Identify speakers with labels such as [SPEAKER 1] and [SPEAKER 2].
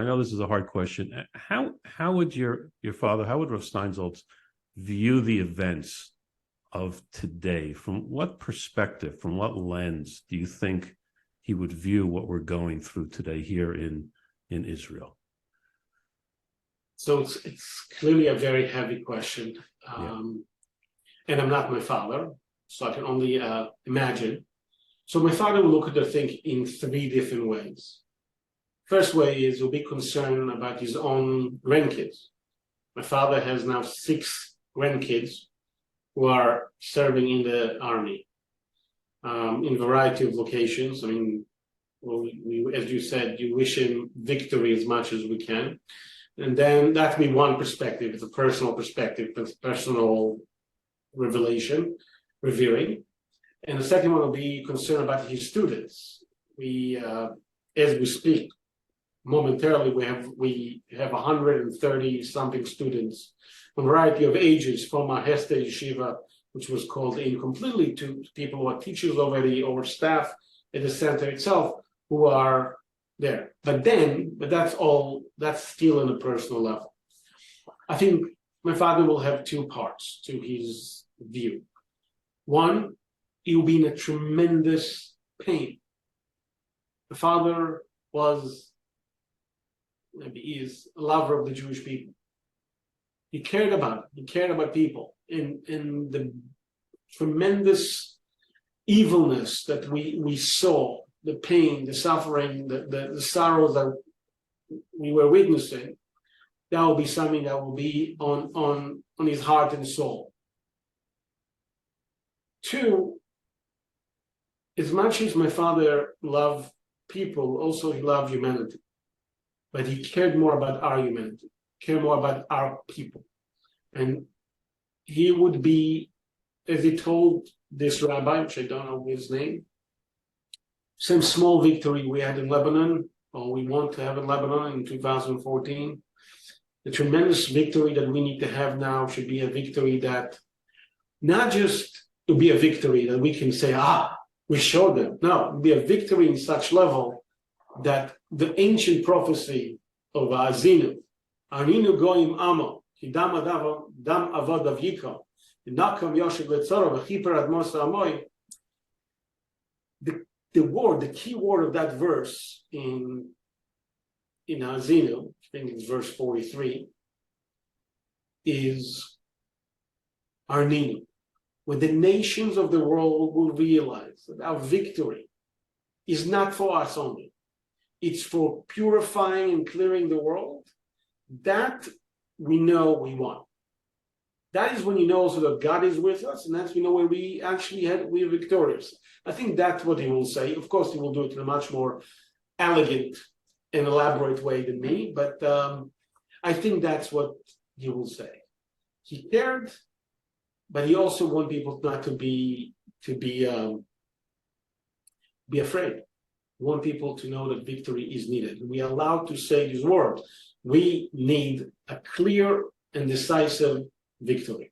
[SPEAKER 1] I know this is a hard question. How would your father, how would Rav Steinsaltz view the events of today? From what perspective, from what lens do you think he would view what we're going through today here in Israel?
[SPEAKER 2] So it's clearly a very heavy question. And I'm not my father, so I can only imagine. So my father will look at the thing in three different ways. First way is he'll be concerned about his own grandkids. My father has now 6 grandkids who are serving in the army in a variety of locations. I mean, well, we, as you said, you wish him victory as much as we can. And then that would be one perspective. It's a personal perspective, it's personal revelation, revering. And the second one will be concerned about his students. We, as we speak, momentarily we have 130 something students, a variety of ages, from our Hester Yeshiva, which was called in completely, to people who are teachers already or staff at the center itself who are there. But that's still on a personal level. I think my father will have 2 parts to his view. One, he will be in a tremendous pain. The father was, maybe is, a lover of the Jewish people. He cared about it. He cared about people. In the tremendous evilness that we saw, the pain, the suffering, the sorrows that we were witnessing, that will be something that will be on his heart and soul. 2, as much as my father loved people, also he loved humanity. But he cared more about our humanity, cared more about our people. And he would be, as he told this rabbi, which I don't know his name, some small victory we had in Lebanon, or we want to have in Lebanon in 2014. The tremendous victory that we need to have now should be a victory that not just to be a victory that we can say, we showed them. No, it will be a victory in such level that the ancient prophecy of Azinu, Aninu goyim amo, dam avad aviko, nakam yoshik letzoro, v'chiper admos amoy. The key word of that verse in Azinu, I think it's verse 43, is Arninu, where the nations of the world will realize that our victory is not for us only. It's for purifying and clearing the world. That we know we won. That is when you know also that God is with us, and that's when you know where we actually we're victorious. I think that's what he will say. Of course, he will do it in a much more elegant and elaborate way than me, but I think that's what he will say. He cared, but he also wanted people not to be afraid. We want people to know that victory is needed. We are allowed to say these words. We need a clear and decisive victory.